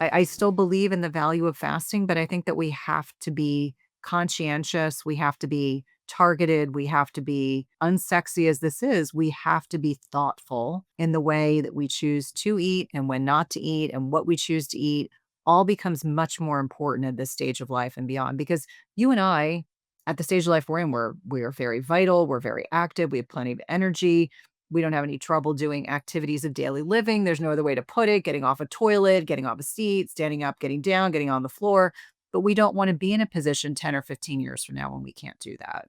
I still believe in the value of fasting, but I think that we have to be conscientious. We have to be targeted. We have to be, unsexy as this is, we have to be thoughtful in the way that we choose to eat and when not to eat and what we choose to eat. All becomes much more important at this stage of life and beyond, because you and I, at the stage of life we're in, we're very vital, we're very active, we have plenty of energy. We don't have any trouble doing activities of daily living. There's no other way to put it. Getting off a toilet, getting off a seat, standing up, getting down, getting on the floor. But we don't want to be in a position 10 or 15 years from now when we can't do that.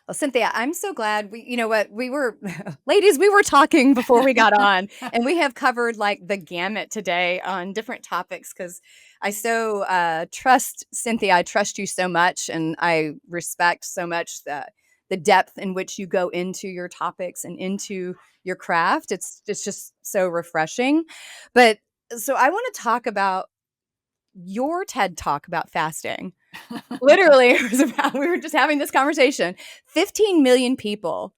Well, Cynthia, I'm so glad you know what, we were, ladies, we were talking before we got on, and we have covered like the gamut today on different topics because I so trust Cynthia. I trust you so much, and I respect so much the depth in which you go into your topics and into your craft. It's just so refreshing. But so I want to talk about your TED talk about fasting. Literally, it was about, we were just having this conversation. 15 million people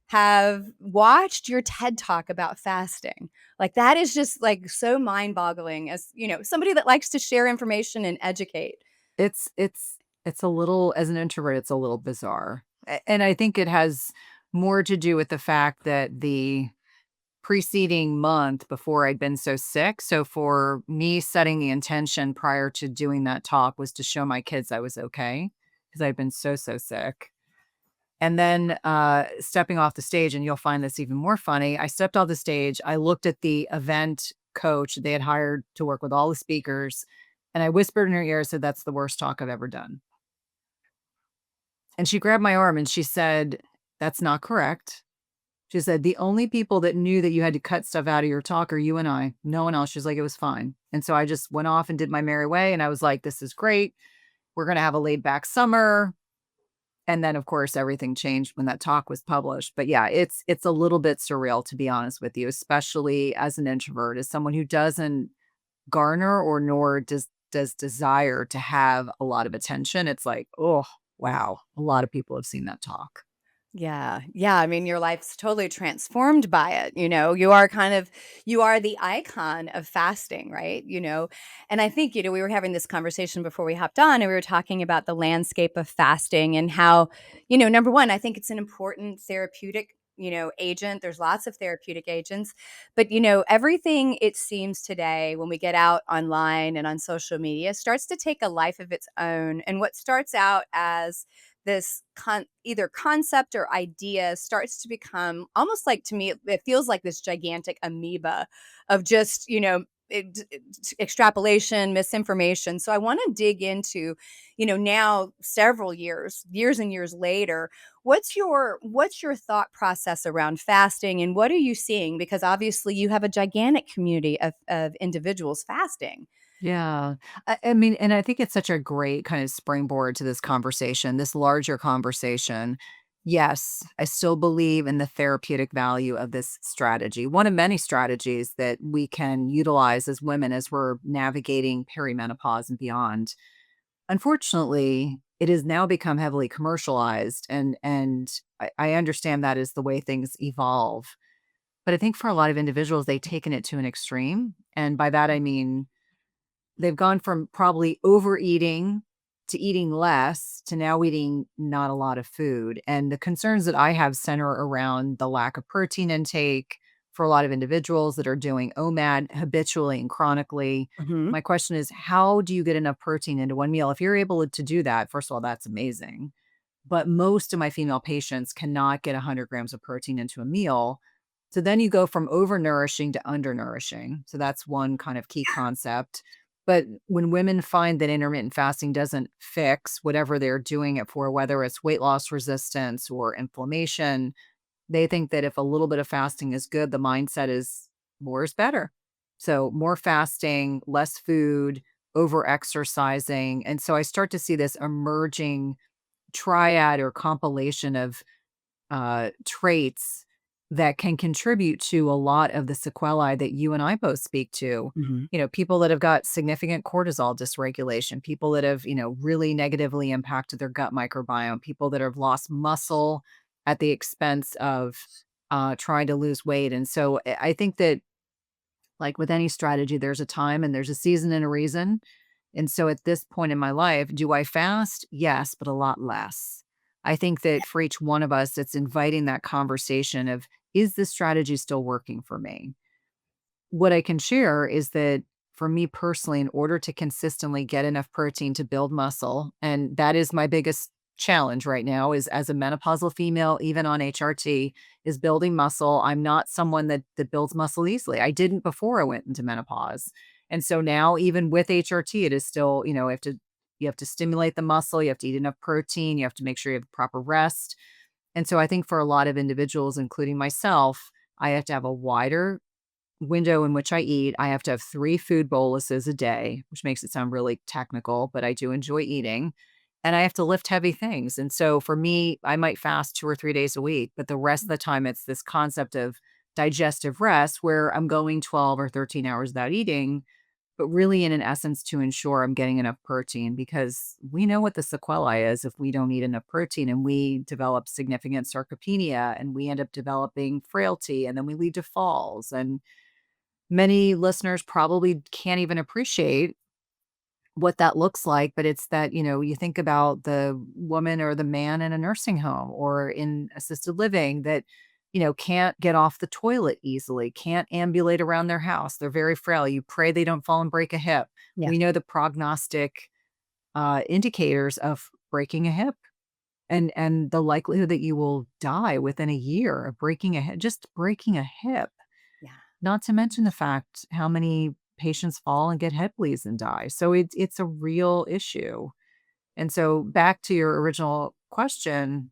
have watched your TED talk about fasting. Like that is just like so mind-boggling as, somebody that likes to share information and educate. It's a little, as an introvert, it's a little bizarre. And I think it has more to do with the fact that the preceding month before I'd been so sick. So for me, setting the intention prior to doing that talk was to show my kids I was okay, because I'd been so, so sick. And then stepping off the stage, and you'll find this even more funny. I stepped off the stage. I looked at the event coach they had hired to work with all the speakers, and I whispered in her ear, I said, "That's the worst talk I've ever done." And she grabbed my arm and she said, "That's not correct." She said, "The only people that knew that you had to cut stuff out of your talk are you and I. No one else." She's like, "It was fine." And so I just went off and did my merry way. And I was like, "This is great. We're going to have a laid back summer." And then, of course, everything changed when that talk was published. But yeah, it's a little bit surreal, to be honest with you, especially as an introvert, as someone who doesn't garner or nor does desire to have a lot of attention. It's like, oh, wow. A lot of people have seen that talk. Yeah. Yeah. I mean, your life's totally transformed by it. You are the icon of fasting, right? And I think, we were having this conversation before we hopped on, and we were talking about the landscape of fasting and how, number one, I think it's an important therapeutic, agent. There's lots of therapeutic agents, but, everything it seems today when we get out online and on social media starts to take a life of its own. And what starts out as this either concept or idea starts to become almost like, to me, it feels like this gigantic amoeba of just, extrapolation, misinformation. So I want to dig into, now several years and years later, what's your thought process around fasting, and what are you seeing? Because obviously you have a gigantic community of individuals fasting. Yeah. I mean, and I think it's such a great kind of springboard to this conversation, this larger conversation. Yes, I still believe in the therapeutic value of this strategy. One of many strategies that we can utilize as women as we're navigating perimenopause and beyond. Unfortunately, it has now become heavily commercialized, and I understand that is the way things evolve. But I think for a lot of individuals, they've taken it to an extreme. And by that I mean they've gone from probably overeating to eating less to now eating not a lot of food. And the concerns that I have center around the lack of protein intake for a lot of individuals that are doing OMAD habitually and chronically. Mhm. My question is, how do you get enough protein into one meal? If you're able to do that, first of all, that's amazing. But most of my female patients cannot get 100 grams of protein into a meal. So then you go from overnourishing to undernourishing. So that's one kind of key concept. But when women find that intermittent fasting doesn't fix whatever they're doing it for, whether it's weight loss resistance or inflammation, they think that if a little bit of fasting is good, the mindset is more is better. So more fasting, less food, over exercising. And so I start to see this emerging triad or compilation of traits that can contribute to a lot of the sequelae that you and I both speak to. Mhm. People that have got significant cortisol dysregulation, people that have, really negatively impacted their gut microbiome, people that have lost muscle at the expense of trying to lose weight. And so I think that Like with any strategy, there's a time and there's a season and a reason. And so at this point in my life, do I fast? Yes, but a lot less. I think that for each one of us, it's inviting that conversation of, is this strategy still working for me? What I can share is that for me personally, in order to consistently get enough protein to build muscle, and that is my biggest challenge right now is as a menopausal female, even on HRT, is building muscle. I'm not someone that builds muscle easily. I didn't before I went into menopause. And so now even with HRT, it is still, you have to stimulate the muscle, you have to eat enough protein, you have to make sure you have proper rest. And so I think for a lot of individuals, including myself, I have to have a wider window in which I eat. I have to have 3 food boluses a day, which makes it sound really technical, but I do enjoy eating, and I have to lift heavy things, and so for me, I might fast 2 or 3 days a week, but the rest of the time, it's this concept of digestive rest where I'm going 12 or 13 hours without eating, but really in an essence to ensure I'm getting enough protein because we know what the sequelae is if we don't eat enough protein and we develop significant sarcopenia and we end up developing frailty and then we lead to falls and many listeners probably can't even appreciate what that looks like, but it's that, you think about the woman or the man in a nursing home or in assisted living that, can't get off the toilet easily, can't ambulate around their house. They're very frail. You pray they don't fall and break a hip. Yeah. We know the prognostic indicators of breaking a hip and the likelihood that you will die within a year of breaking a hip, just breaking a hip. Yeah. Not to mention the fact how many patients fall and get head bleeds and die. So it's a real issue. And so back to your original question,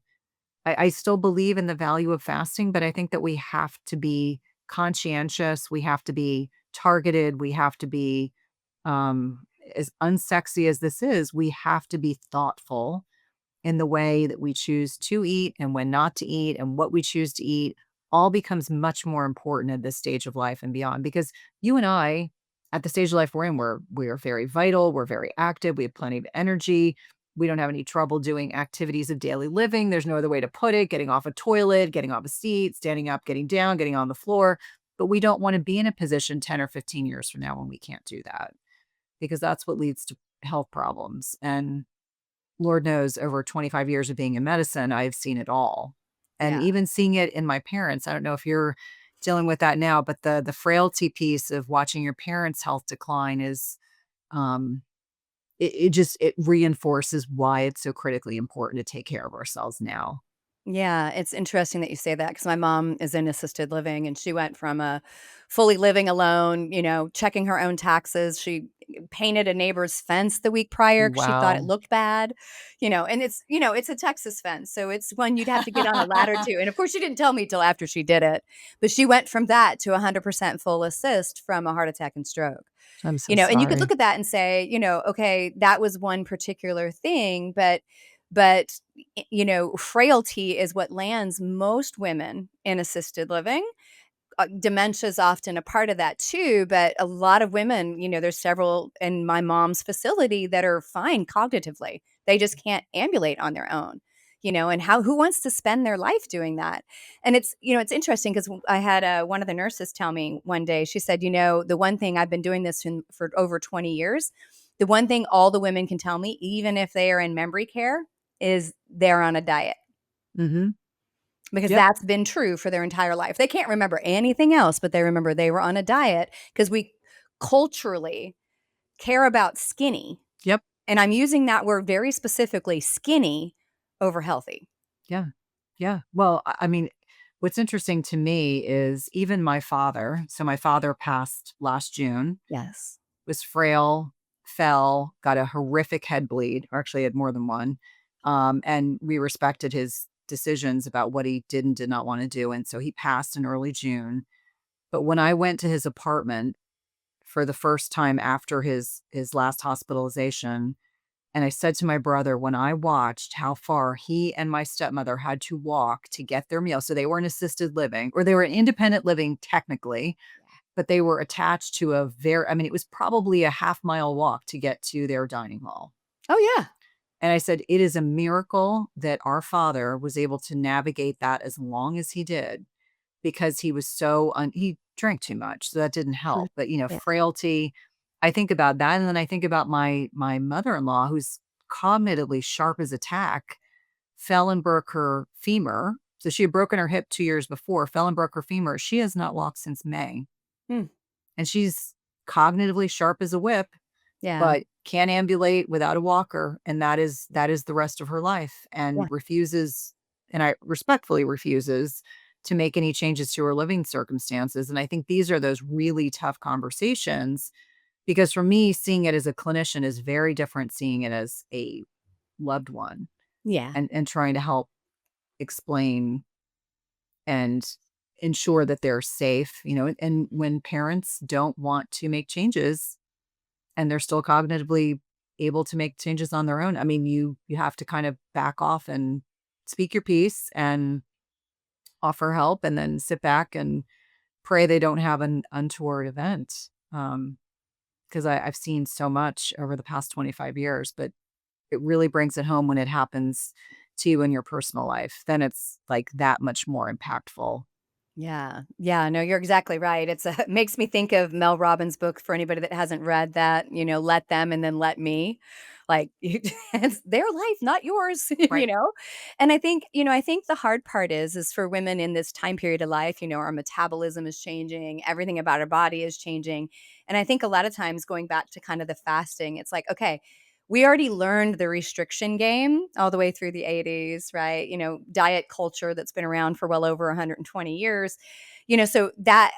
I still believe in the value of fasting, but I think that we have to be conscientious. We have to be targeted. We have to be um, as unsexy as this is, we have to be thoughtful in the way that we choose to eat and when not to eat and what we choose to eat all becomes much more important at this stage of life and beyond because you and I at the stage of life we're in we're very vital, we're very active, we have plenty of energy, we don't have any trouble doing activities of daily living, there's no other way to put it, getting off a toilet, getting off a seat, standing up, getting down, getting on the floor, but we don't want to be in a position 10 or 15 years from now when we can't do that because that's what leads to health problems and Lord knows over 25 years of being in medicine, I've seen it all. And Yeah. even seeing it in my parents, I don't know if you're dealing with that now, but the frailty piece of watching your parents' health decline is um it reinforces why it's so critically important to take care of ourselves now. Yeah, it's interesting that you say that because my mom is in assisted living and she went from a fully living alone, checking her own taxes. She painted a neighbor's fence the week prior because she thought it Wow. looked bad, and it's a Texas fence. So it's one you'd have to get on a ladder to. And of course, she didn't tell me till after she did it, but she went from that to 100% full assist from a heart attack and stroke. I'm so And you could look sorry. at that and say, okay, that was one particular thing, but frailty is what lands most women in assisted living. Dementia is often a part of that too, but a lot of women, there's several in my mom's facility that are fine cognitively. They just can't ambulate on their own. And who wants to spend their life doing that? And it's interesting because I had one of the nurses tell me one day, she said, the one thing I've been doing this for over 20 years, the one thing all the women can tell me, even if they are in memory care, is they're on a diet Mhm. because Yep. that's been true for their entire life. They can't remember anything else, but they remember they were on a diet because we culturally care about skinny. Yep. And I'm using that word very specifically, skinny over healthy. Yeah. Yeah. Well, I mean, what's interesting to me is even my father, so my father passed last June, Yes. was frail, fell, got a horrific head bleed, or actually had more than one. And we respected his decisions about what he did and did not want to do. And so he passed in early June. But when I went to his apartment for the first time after his last hospitalization, and I said to my brother, when I watched how far he and my stepmother had to walk to get their meal, so they were in assisted living, or they were in independent living technically, but they were attached to I mean, it was probably a half-mile walk to get to their dining hall. Oh, yeah. And I said, "It is a miracle that our father was able to navigate that as long as he did, because he was so he drank too much, so that didn't True. help. But, Yeah. frailty, I think about that, and then I think about my mother-in-law who's cognitively sharp as a tack, fell and broke her femur. So she had broken her hip 2 years before, fell and broke her femur. She has not walked since May, Mm. and she's cognitively sharp as a whip, Yeah. but can't ambulate without a walker, and that is the rest of her life, Yeah. and refuses, and I respectfully refuses to make any changes to her living circumstances. And I think these are those really tough conversations, because for me, seeing it as a clinician is very different seeing it as a loved one, Yeah. and trying to help explain and ensure that they're safe, and when parents don't want to make changes and they're still cognitively able to make changes on their own, I mean, you have to kind of back off and speak your piece and offer help, and then sit back and pray they don't have an untoward event. 'Cause I've seen so much over the past 25 years, but it really brings it home when it happens to you in your personal life. Then it's, like, that much more impactful. Yeah. Yeah, no, you're exactly right. It's a it makes me think of Mel Robbins' book for anybody that hasn't read that, "Let them and then let me." Like, it's their life, not yours, you Right. know? And I think the hard part is for women in this time period of life, our metabolism is changing, everything about our body is changing. And I think a lot of times going back to kind of the fasting, it's like, okay, we already learned the restriction game all the way through the 80s, right? Diet culture that's been around for well over 120 years. So that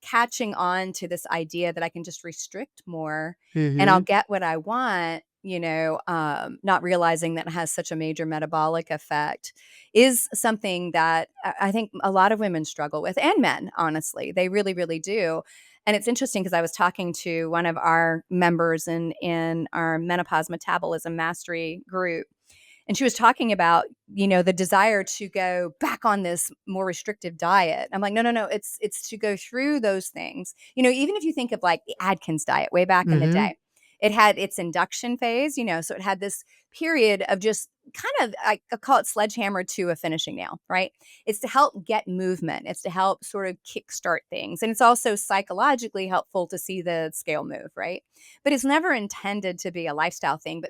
catching on to this idea that I can just restrict more and I'll Mhm. get what I want, not realizing that it has such a major metabolic effect is something that I think a lot of women struggle with, and men, honestly. They really, really do. And it's interesting because I was talking to one of our members in our Menopause Metabolism Mastery group, and she was talking about, the desire to go back on this more restrictive diet. I'm like, "No, no, no, it's to go through those things." Even if you think of, like, the Atkins diet way back in the Mhm. day, it had its induction phase, so it had this period of just kind of, I call it sledgehammer to a finishing nail, right? It's to help get movement. It's to help sort of kickstart things, and it's also psychologically helpful to see the scale move, right? But it's never intended to be a lifestyle thing,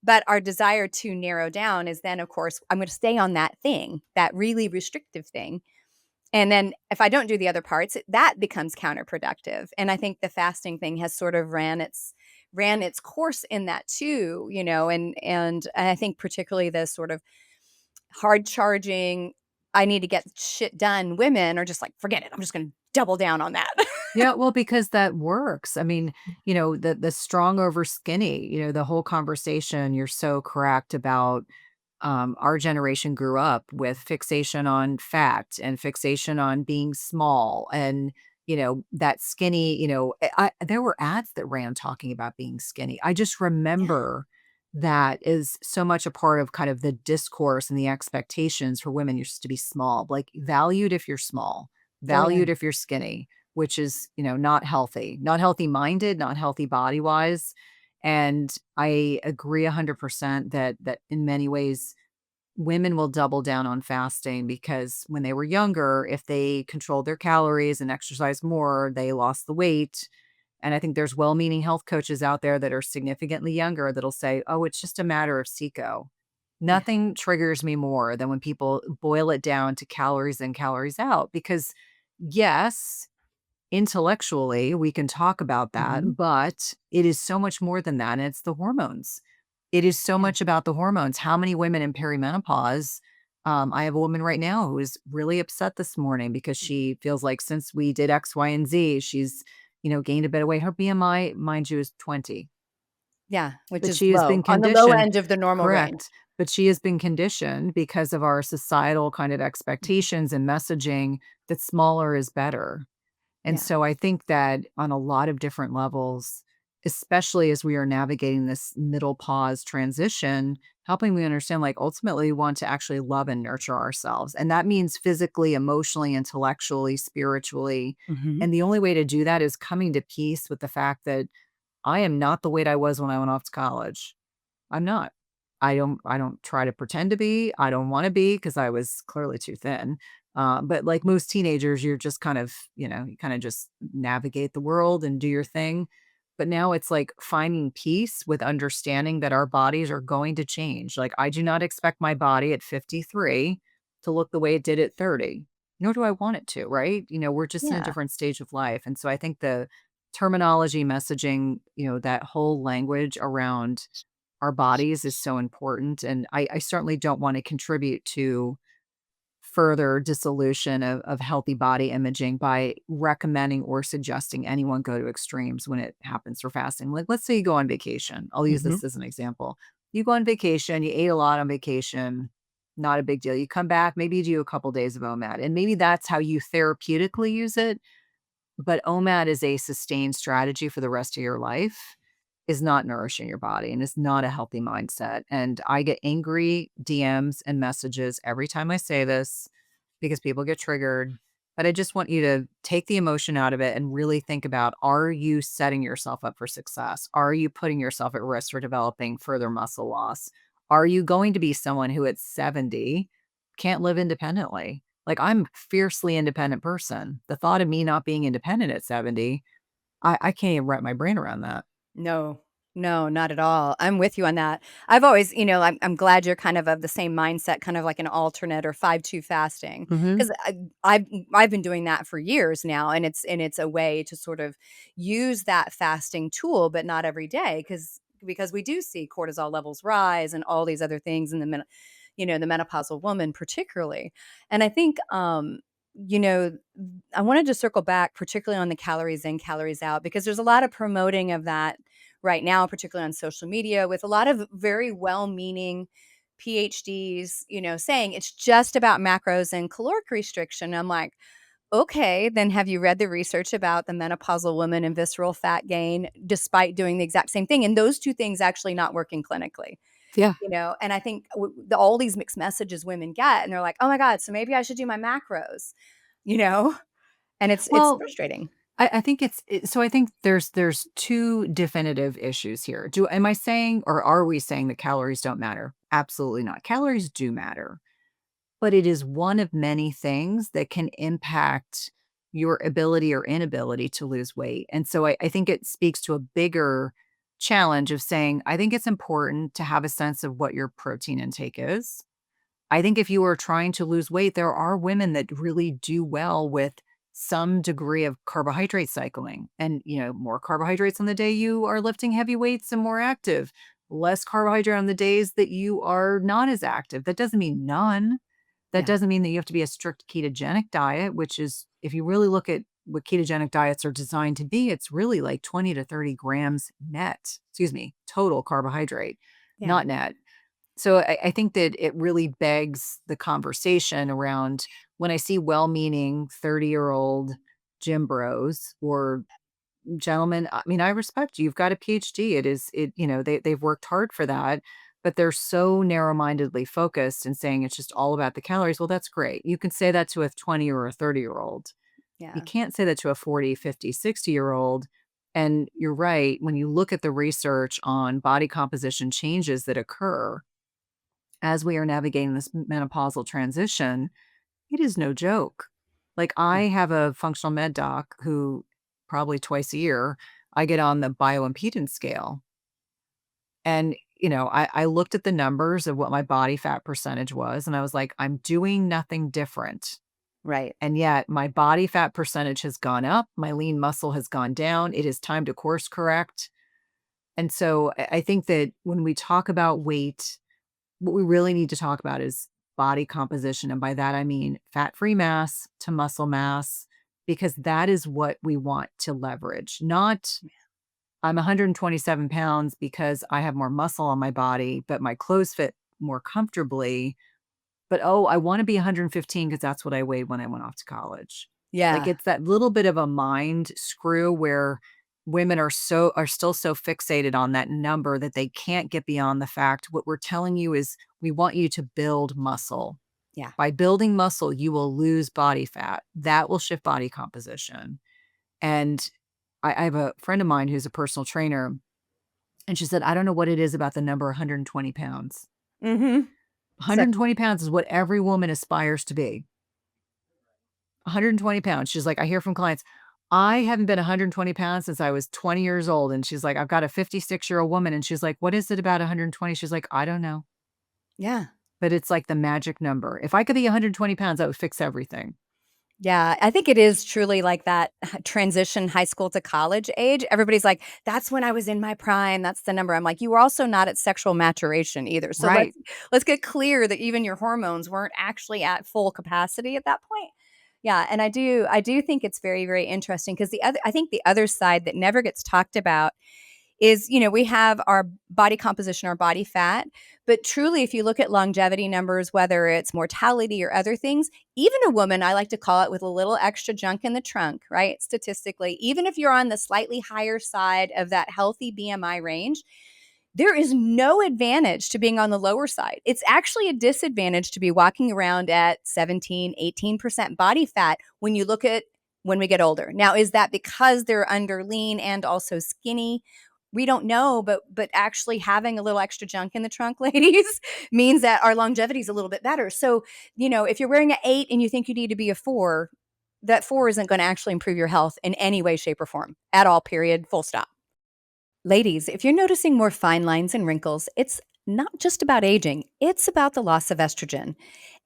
but our desire to narrow down is then, of course, I'm going to stay on that thing, that really restrictive thing. And then if I don't do the other parts, that becomes counterproductive. And I think the fasting thing has sort of ran its course in that too, and I think particularly the sort of hard charging, I need to get shit done women are just like, forget it. I'm just going to double down on that. Yeah, well, because that works. I mean, the strong over skinny, the whole conversation, you're so correct about, our generation grew up with fixation on fat and fixation on being small, and, that skinny, there were ads that ran talking about being skinny. I just Yeah. remember that is so much a part of kind of the discourse and the expectations for women. You're supposed to be small, like valued if you're small, Oh, yeah. valued if you're skinny, which is, not healthy minded, not healthy body wise. And I agree 100% that in many ways women will double down on fasting, because when they were younger, if they controlled their calories and exercised more, they lost the weight. And I think there's well-meaning health coaches out there that are significantly younger that'll say, "Oh, it's just a matter of CICO." Yeah. Nothing triggers me more than when people boil it down to calories in, calories out, because yes, intellectually, we can talk about Mhm. that, but it is so much more than that, and it's the hormones. It is so Yeah. much about the hormones. How many women in perimenopause, I have a woman right now who is really upset this morning because she feels like since we did X, Y, and Z, she's, gained a bit of weight. Her BMI, mind you, is 20, Yeah, which but is she has been low, on the low conditioned. end of the normal range. Correct, but she has been conditioned because of our societal kind of Mhm. expectations and messaging that smaller is better. And Yeah. so I think that on a lot of different levels, especially as we are navigating this middle pause transition, helping me understand, like, ultimately we want to actually love and nurture ourselves. And that means physically, emotionally, intellectually, spiritually. Mhm. And the only way to do that is coming to peace with the fact that I am not the weight I was when I went off to college. I'm not. I don't try to pretend to be. I don't wanna be because I was clearly too thin. But like most teenagers, you're just kind of, you kinda just navigate the world and do your thing. But now it's like finding peace with understanding that our bodies are going to change. Like, I do not expect my body at 53 to look the way it did at 30, nor do I want it to, right? We're just in a Yeah. different stage of life. And so I think the terminology, messaging, that whole language around our bodies is so important. And I certainly don't want to contribute to further dissolution of healthy body imaging by recommending or suggesting anyone go to extremes when it happens for fasting. Like, let's say you go on vacation. I'll use Mhm. this as an example. You go on vacation, you ate a lot on vacation, not a big deal. You come back, maybe you do a couple days of OMAD, and maybe that's how you therapeutically use it. But OMAD is a sustained strategy for the rest of your life, is not nourishing your body and is not a healthy mindset. And I get angry DMs and messages every time I say this because people get triggered. But I just want you to take the emotion out of it and really think about, are you setting yourself up for success? Are you putting yourself at risk for developing further muscle loss? Are you going to be someone who at 70 can't live independently? Like, I'm a fiercely independent person. The thought of me not being independent at 70, I can't even wrap my brain around that. No. No, not at all. I'm with you on that. I've always, I'm glad you're kind of the same mindset, kind of like an alternate or 5-2 fasting, Mhm. 'cause I've been doing that for years now, and it's a way to sort of use that fasting tool, but not every day, because we do see cortisol levels rise and all these other things in the menopausal woman particularly. And I think, you know, I wanted to circle back particularly on the calories in, calories out, because there's a lot of promoting of that right now, particularly on social media, with a lot of very well-meaning PhDs, saying it's just about macros and caloric restriction. I'm like, okay, then have you read the research about the menopausal woman and visceral fat gain despite doing the exact same thing? And those two things actually not working clinically. Yeah. And I think all these mixed messages women get, and they're like, oh my God, so maybe I should do my macros, you know? And it's Well, frustrating. I think so I think there's 2 definitive issues here. Do am I saying or are we saying that calories don't matter? Absolutely not. Calories do matter, but it is one of many things that can impact your ability or inability to lose weight. And so I think it speaks to a bigger challenge of saying, I think it's important to have a sense of what your protein intake is. I think if you are trying to lose weight, there are women that really do well with some degree of carbohydrate cycling and, more carbohydrates on the day you are lifting heavy weights and more active, less carbohydrate on the days that you are not as active. That doesn't mean none. That Yeah. doesn't mean that you have to be a strict ketogenic diet, which is, if you really look at what ketogenic diets are designed to be, it's really like 20 to 30 grams net, excuse me, total carbohydrate, Yeah. not net. So I think that it really begs the conversation around when I see well-meaning 30-year-old gym bros or gentlemen. I mean, I respect you. You've got a PhD. They've worked hard for that, but they're so narrow-mindedly focused and saying it's just all about the calories. Well, that's great. You can say that to a 20 or a 30-year-old. You Yeah. can't say that to a 40, 50, 60-year-old. And you're right. When you look at the research on body composition changes that occur as we are navigating this menopausal transition, it is no joke. Like, I Yeah. have a functional med doc who probably twice a year, I get on the bioimpedance scale. And, I looked at the numbers of what my body fat percentage was, and I was like, I'm doing nothing different. Right. And yet my body fat percentage has gone up, my lean muscle has gone down. It is time to course correct. And so I think that when we talk about weight, what we really need to talk about is body composition, and by that, I mean fat-free mass to muscle mass, because that is what we want to leverage, not, "I'm 127 pounds because I have more muscle on my body, but my clothes fit more comfortably," but, "Oh, I wanna be 115 because that's what I weighed when I went off to college." Like, Yeah. it's that little bit of a mind screw where women are still so fixated on that number that they can't get beyond the fact what we're telling you is we want you to build muscle. Yeah. By building muscle, you will lose body fat. That will shift body composition. And I have a friend of mine who's a personal trainer, and she said, "I don't know what it is about the number 120 pounds. Mhm. So 120 pounds is what every woman aspires to be. 120 pounds. She's like, I hear from clients, I haven't been 120 pounds since I was 20 years old. And she's like, I've got a 56-year-old woman. And she's like, what is it about 120? She's like, I don't know. yeah. But it's like the magic number. If I could be 120 pounds, that would fix everything. Yeah, I think it is truly like that transition high school to college age. Everybody's like, "That's when I was in my prime. That's the number." I'm like, "You were also not at sexual maturation either." So Right. let's get clear that even your hormones weren't actually at full capacity at that point. Yeah, and I do think it's very, very interesting because I think the other side that never gets talked about is, we have our body composition, our body fat, but truly, if you look at longevity numbers, whether it's mortality or other things, even a woman, I like to call it, with a little extra junk in the trunk, right? Statistically, even if you're on the slightly higher side of that healthy BMI range, there is no advantage to being on the lower side. It's actually a disadvantage to be walking around at 17, 18% body fat when we get older. Now, is that because they're under lean and also skinny? We don't know, but actually having a little extra junk in the trunk, ladies, means that our longevity is a little bit better. So, if you're wearing an 8 and you think you need to be a 4, that 4 isn't going to actually improve your health in any way, shape, or form at all, period, full stop. Ladies, if you're noticing more fine lines and wrinkles, it's not just about aging, it's about the loss of estrogen.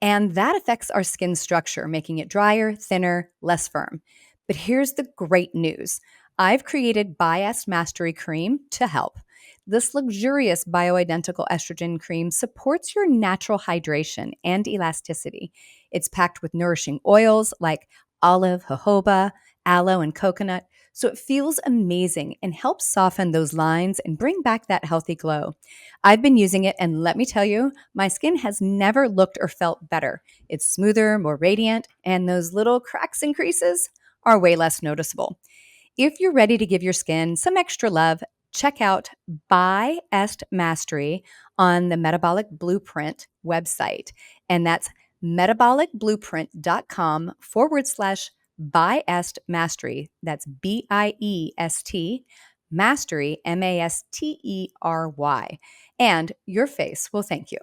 And that affects our skin structure, making it drier, thinner, less firm. But here's the great news: I've created Biased Mastery Cream to help. This luxurious bioidentical estrogen cream supports your natural hydration and elasticity. It's packed with nourishing oils like olive, jojoba, aloe, and coconut, so it feels amazing and helps soften those lines and bring back that healthy glow. I've been using it, and let me tell you, my skin has never looked or felt better. It's smoother, more radiant, and those little cracks and creases are way less noticeable. If you're ready to give your skin some extra love, check out Buy Est Mastery on the Metabolic Blueprint website. And that's metabolicblueprint.com/Biest Mastery. That's BIEST Mastery, Mastery. And your face will thank you.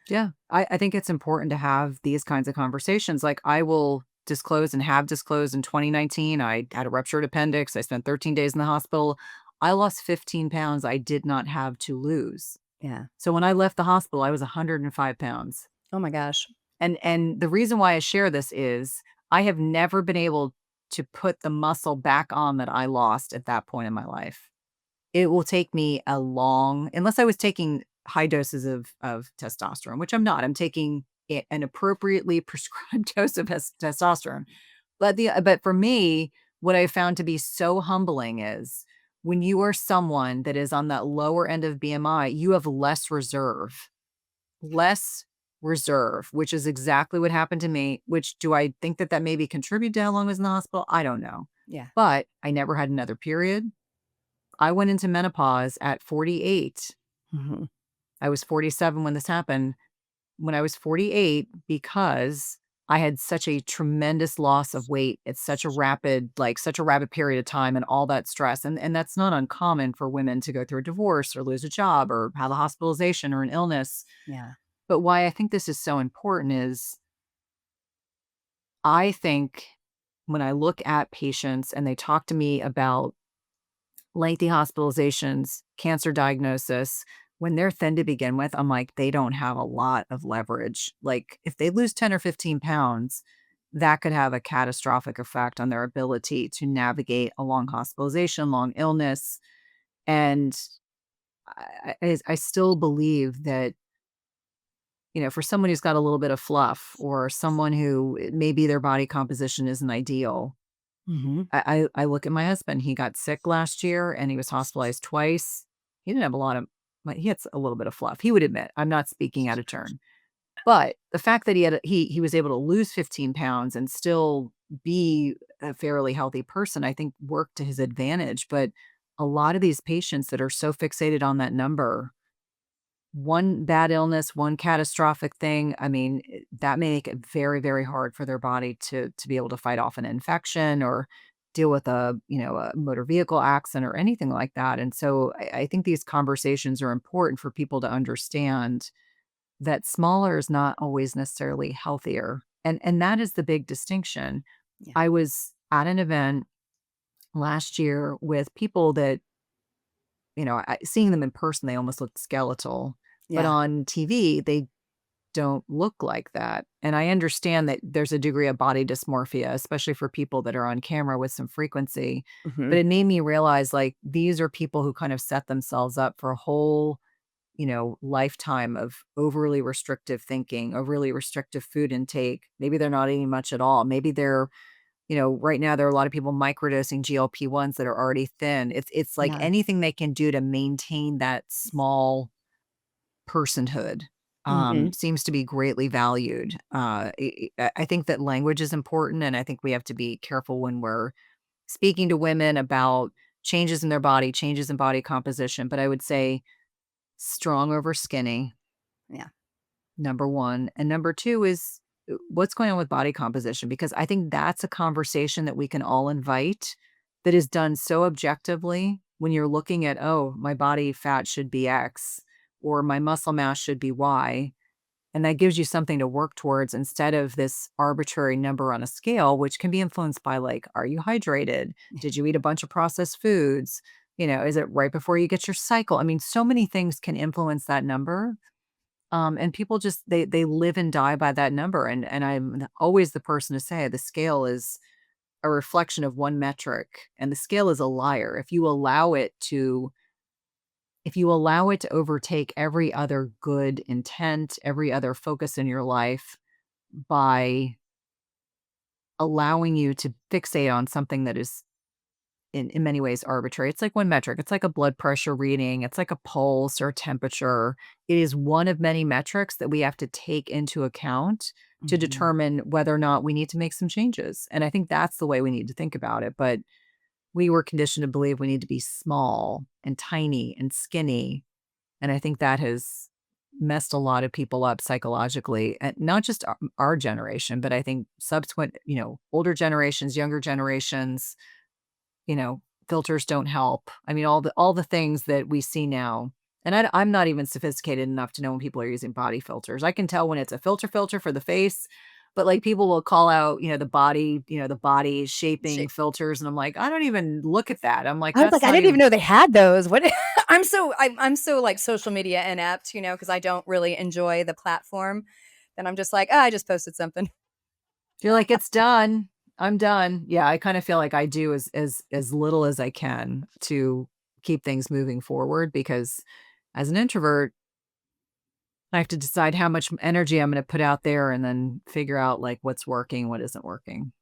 Yeah. I think it's important to have these kinds of conversations. Like, I will disclose and have disclosed in 2019, I had a ruptured appendix. I spent 13 days in the hospital. I lost 15 pounds I did not have to lose. Yeah. So when I left the hospital, I was 105 pounds. Oh my gosh. And the reason why I share this is I have never been able to put the muscle back on that I lost at that point in my life. It will take me a long, unless I was taking high doses of testosterone, which I'm not. I'm taking an appropriately prescribed dose of testosterone. But for me, what I found to be so humbling is when you are someone that is on that lower end of BMI, you have less reserve, which is exactly what happened to me. Which, do I think that maybe contributed to how long I was in the hospital? I don't know. Yeah. But I never had another period. I went into menopause at 48. Mhm. I was 47 when this happened. When I was 48, because I had such a tremendous loss of weight at such a rapid period of time, and all that stress. And that's not uncommon for women to go through a divorce or lose a job or have a hospitalization or an illness. Yeah. But why I think this is so important is I think when I look at patients and they talk to me about lengthy hospitalizations, cancer diagnosis, when they're thin to begin with, I'm like, they don't have a lot of leverage. Like, if they lose 10 or 15 pounds, that could have a catastrophic effect on their ability to navigate a long hospitalization, long illness. And I still believe that, for someone who's got a little bit of fluff, or someone who maybe their body composition isn't ideal, Mhm. I look at my husband. He got sick last year and he was hospitalized twice. He didn't have a lot of, but he had a little bit of fluff. He would admit, I'm not speaking out of turn. But the fact that he was able to lose 15 pounds and still be a fairly healthy person, I think worked to his advantage. But a lot of these patients that are so fixated on that number, one bad illness, one catastrophic thing, I mean, that may make it very, very hard for their body to be able to fight off an infection or deal with a motor vehicle accident or anything like that. And so I think these conversations are important for people to understand. that smaller is not always necessarily healthier. And that is the big distinction. Yeah. I was at an event last year with people that, seeing them in person, they almost looked skeletal, but Yeah. on TV, they don't look like that. And I understand that there's a degree of body dysmorphia, especially for people that are on camera with some frequency. But Mhm. it made me realize like these are people who kind of set themselves up for a whole, lifetime of overly restrictive thinking, overly restrictive food intake. Maybe they're not eating much at all. Maybe they're, right now there are a lot of people microdosing GLP-1s that are already thin. It's like Yeah. anything they can do to maintain that small personhood, Mhm. seems to be greatly valued. I think that language is important, and I think we have to be careful when we're speaking to women about changes in their body, changes in body composition. But I would say strong over skinny, Yeah. number one. And number two is what's going on with body composition? Because I think that's a conversation that we can all invite that is done so objectively when you're looking at, oh, my body fat should be X or my muscle mass should be Y. And that gives you something to work towards instead of this arbitrary number on a scale, which can be influenced by like, are you hydrated? Did you eat a bunch of processed foods? Is it right before you get your cycle? I mean, so many things can influence that number. And people just they live and die by that number. And I'm always the person to say the scale is a reflection of one metric, and the scale is a liar. If you allow it to overtake every other good intent, every other focus in your life by allowing you to fixate on something that is in many ways arbitrary. It's like one metric. It's like a blood pressure reading. It's like a pulse or temperature. It is one of many metrics that we have to take into account to Mhm. determine whether or not we need to make some changes. And I think that's the way we need to think about it. But we were conditioned to believe we need to be small and tiny and skinny. And I think that has messed a lot of people up psychologically, and not just our generation, but I think subsequent, older generations, younger generations, you know, filters don't help. I mean, all the things that we see now. And I'm not even sophisticated enough to know when people are using body filters. I can tell when it's a filter for the face, but like people will call out, the body shaping Shit. filters, and I'm like, I don't even look at that. I'm like, I was that's like, I not didn't even even. know they had those. What I'm so like social media inept, because I don't really enjoy the platform. Then I'm just like, "Oh, I just posted something." Feel like it's done. I'm done. Yeah, I kind of feel like I do as little as I can to keep things moving forward because as an introvert, I have to decide how much energy I'm going to put out there and then figure out like what's working, what isn't working.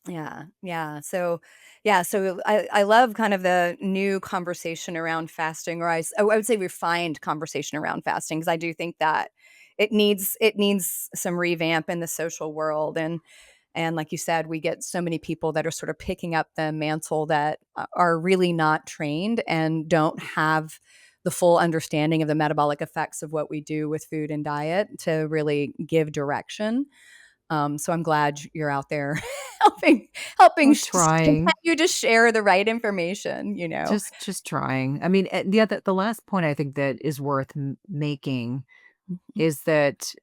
Yeah, yeah. So, yeah, so I love kind of the new conversation around fasting, or I would say refined conversation around fasting, because I do think that it needs some revamp in the social world, and like you said, we get so many people that are sort of picking up the mantle that are really not trained and don't have the full understanding of the metabolic effects of what we do with food and diet to really give direction. So I'm glad you're out there helping helping Oh, sh trying. continue to share the right information. Just trying. I mean, the last point I think that is worth making Mhm. is that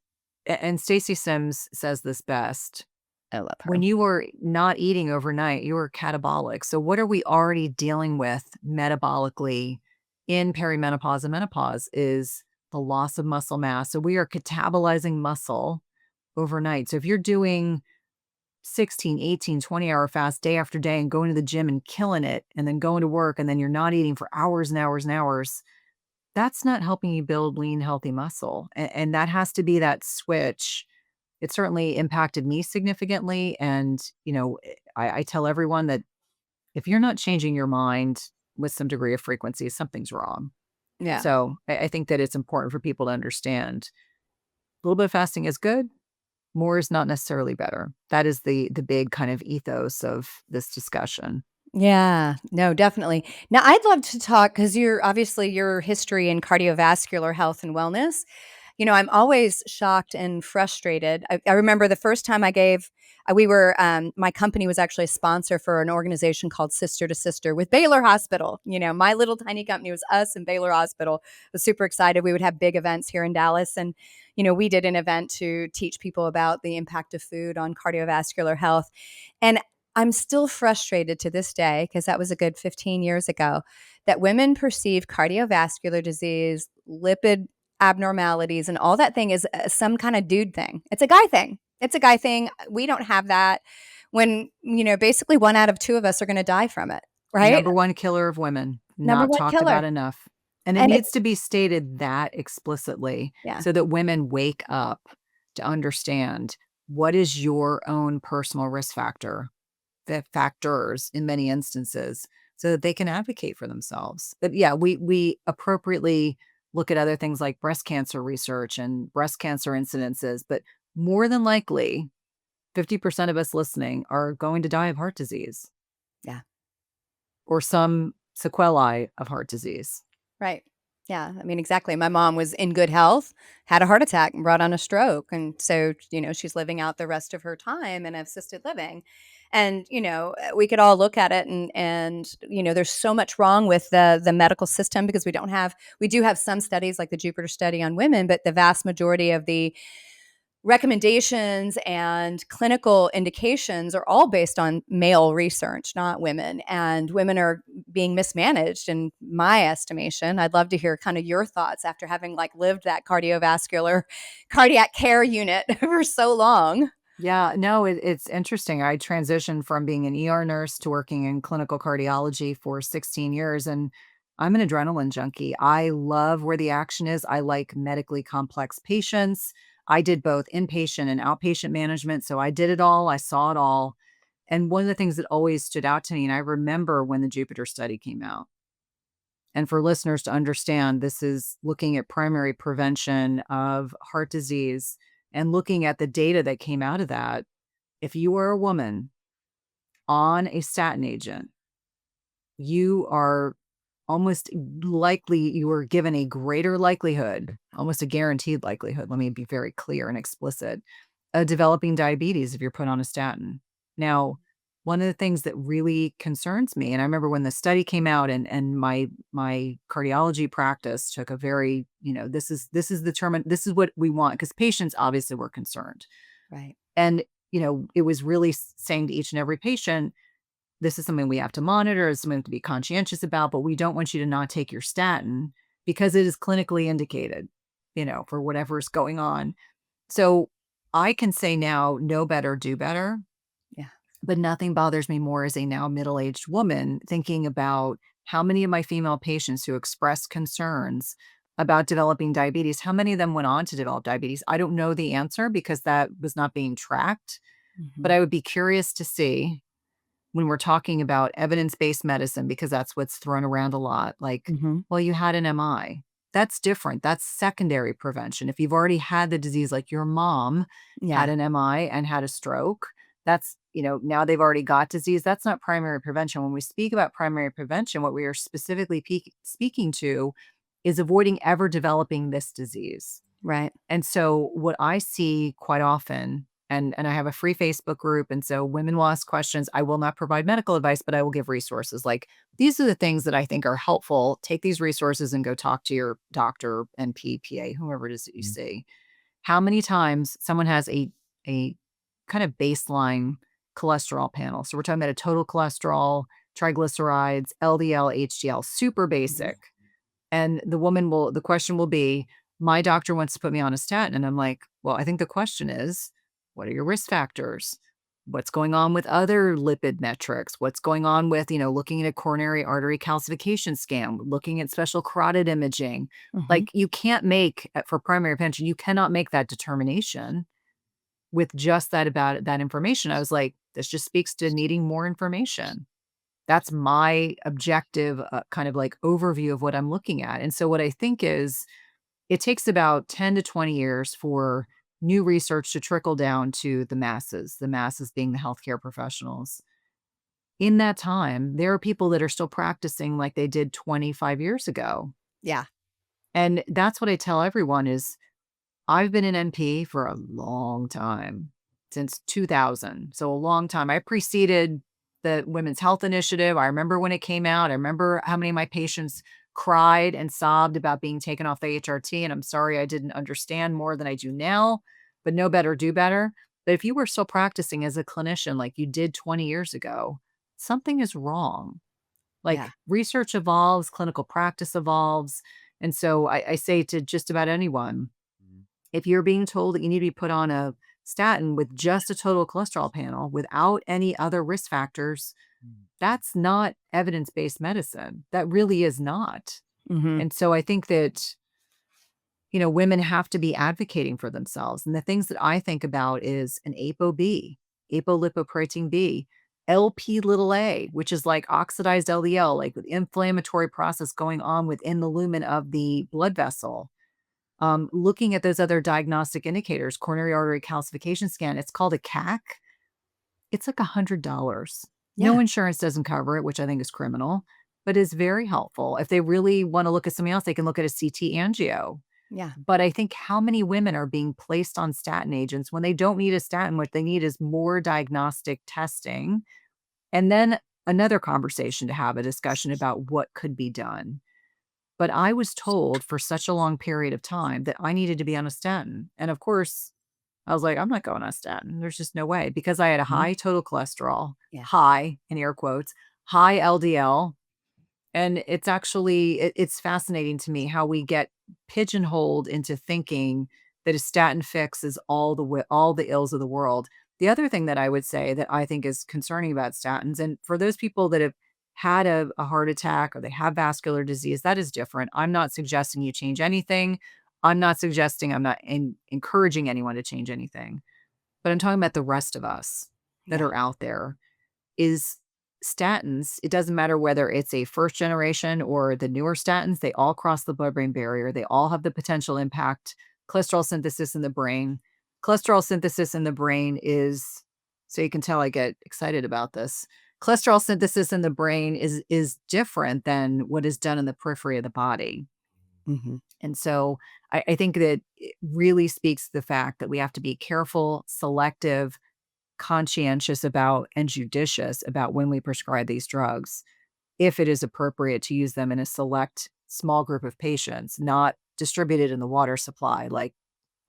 and Stacy Sims says this best. I love When her. you were not eating overnight, you were catabolic. So what are we already dealing with metabolically in perimenopause and menopause is the loss of muscle mass. So we are catabolizing muscle overnight. So if you're doing 16, 18, 20-hour fast day after day and going to the gym and killing it and then going to work and then you're not eating for hours and hours and hours, that's not helping you build lean, healthy muscle. And that has to be that switch. It certainly impacted me significantly. And, I tell everyone that if you're not changing your mind with some degree of frequency, something's wrong. Yeah. So I think that it's important for people to understand a little bit of fasting is good. More is not necessarily better. That is the big kind of ethos of this discussion. Yeah. No, definitely. Now, I'd love to talk because you're obviously your history in cardiovascular health and wellness. I'm always shocked and frustrated. I remember the first time I gave, my company was actually a sponsor for an organization called Sister to Sister with Baylor Hospital. My little tiny company was us and Baylor Hospital. I was super excited. We would have big events here in Dallas. And, we did an event to teach people about the impact of food on cardiovascular health. And I'm still frustrated to this day, because that was a good 15 years ago, that women perceive cardiovascular disease, lipid abnormalities, and all that thing is some kind of dude thing. It's a guy thing. It's a guy thing. We don't have that when, basically 1 out of 2 of us are going to die from it, right? Number one killer of women, Number not one talked killer. about enough. And it And needs it's, to be stated that explicitly yeah, so that women wake up to understand what is your own personal risk factors in many instances, so that they can advocate for themselves. But yeah, we appropriately look at other things like breast cancer research and breast cancer incidences, but more than likely, 50% of us listening are going to die of heart disease yeah. or some sequelae of heart disease. Right. Yeah. I mean, exactly. My mom was in good health, had a heart attack, and brought on a stroke. And so, she's living out the rest of her time in assisted living. And, we could all look at it and there's so much wrong with the medical system, because we do have some studies like the Jupiter study on women, but the vast majority of the recommendations and clinical indications are all based on male research, not women. And women are being mismanaged, in my estimation. I'd love to hear kind of your thoughts after having lived that cardiac care unit for so long. Yeah, no, it's interesting. I transitioned from being an ER nurse to working in clinical cardiology for 16 years, and I'm an adrenaline junkie. I love where the action is. I like medically complex patients. I did both inpatient and outpatient management, so I did it all. I saw it all. And one of the things that always stood out to me, and I remember when the Jupiter study came out, and for listeners to understand, this is looking at primary prevention of heart disease and looking at the data that came out of that. If you are a woman on a statin agent, you are almost likely, you are given a greater likelihood, almost a guaranteed likelihood, let me be very clear and explicit, of developing diabetes if you're put on a statin. Now, one of the things that really concerns me, and I remember when the study came out, and my cardiology practice took a very, this is what we want, because patients obviously were concerned. Right. And, it was really saying to each and every patient, this is something we have to monitor, it's something to be conscientious about, but we don't want you to not take your statin because it is clinically indicated, for whatever's going on. So I can say now, know better, do better, Yeah. but nothing bothers me more as a now middle-aged woman thinking about how many of my female patients who expressed concerns about developing diabetes, how many of them went on to develop diabetes. I don't know the answer because that was not being tracked, but Hmm. I would be curious to see when we're talking about evidence-based medicine, because that's what's thrown around a lot, like, Hmm. well, you had an MI. That's different. That's secondary prevention. If you've already had the disease, like your mom had Yeah. an MI and had a stroke, that's, now they've already got disease. That's not primary prevention. When we speak about primary prevention, what we are specifically speaking to is avoiding ever developing this disease. Right. And so what I see quite often, and I have a free Facebook group, and so women will ask questions. I will not provide medical advice, but I will give resources. Like, these are the things that I think are helpful. Take these resources and go talk to your doctor, NP, PA, whoever it is that you see. How many times someone has a kind of baseline cholesterol panel? So we're talking about a total cholesterol, triglycerides, LDL, HDL, super Mhm. basic. And the question will be, my doctor wants to put me on a statin. And I'm like, well, I think the question is, what are your risk factors? What's going on with other lipid metrics? What's going on with, looking at a coronary artery calcification scan, looking at special carotid imaging? Mhm. Like, you can't make, for primary prevention, you cannot make that determination with just that information. I was like, this just speaks to needing more information. That's my objective, kind of like overview of what I'm looking at. And so what I think is it takes about 10 to 20 years for new research to trickle down to the masses being the healthcare professionals. In that time, there are people that are still practicing like they did 25 years ago. Yeah. And that's what I tell everyone is I've been an NP for a long time, since 2000. So a long time. I preceded the Women's Health Initiative. I remember when it came out. I remember how many of my patients cried and sobbed about being taken off the HRT. And I'm sorry I didn't understand more than I do now, but know better, do better. But if you were still practicing as a clinician like you did 20 years ago, something is wrong. Yeah. Like, research evolves, clinical practice evolves. And so I say to just about anyone, if you're being told that you need to be put on a statin with just a total cholesterol panel without any other risk factors, that's not evidence-based medicine. That really is not. Mhm. And so I think that, women have to be advocating for themselves. And the things that I think about is an ApoB, apolipoprotein B, LP little a, which is like oxidized LDL, like with inflammatory process going on within the lumen of the blood vessel. Looking at those other diagnostic indicators, coronary artery calcification scan, it's called a CAC. It's like $100. No Yeah. insurance doesn't cover it, which I think is criminal, but is very helpful. If they really want to look at something else, they can look at a CT angio. Yeah. But I think how many women are being placed on statin agents when they don't need a statin? What they need is more diagnostic testing. And then another conversation to have a discussion about what could be done. But I was told for such a long period of time that I needed to be on a statin. And of course, I was like, I'm not going on a statin. There's just no way because I had a Mhm. high total cholesterol, Yeah. high in air quotes, high LDL. And it's actually it's fascinating to me how we get pigeonholed into thinking that a statin fix is all the ills of the world. The other thing that I would say that I think is concerning about statins, and for those people that have had a heart attack or they have vascular disease, that is different. I'm not suggesting you change anything. I'm not encouraging anyone to change anything. But I'm talking about the rest of us that Yeah. are out there is statins. It doesn't matter whether it's a first generation or the newer statins, they all cross the blood-brain barrier. They all have the potential impact cholesterol synthesis in the brain. Cholesterol synthesis in the brain is, so you can tell I get excited about this. Cholesterol synthesis in the brain is different than what is done in the periphery of the body. Mhm. And so I think that it really speaks to the fact that we have to be careful, selective, conscientious about, and judicious about when we prescribe these drugs, if it is appropriate to use them in a select small group of patients, not distributed in the water supply. Like,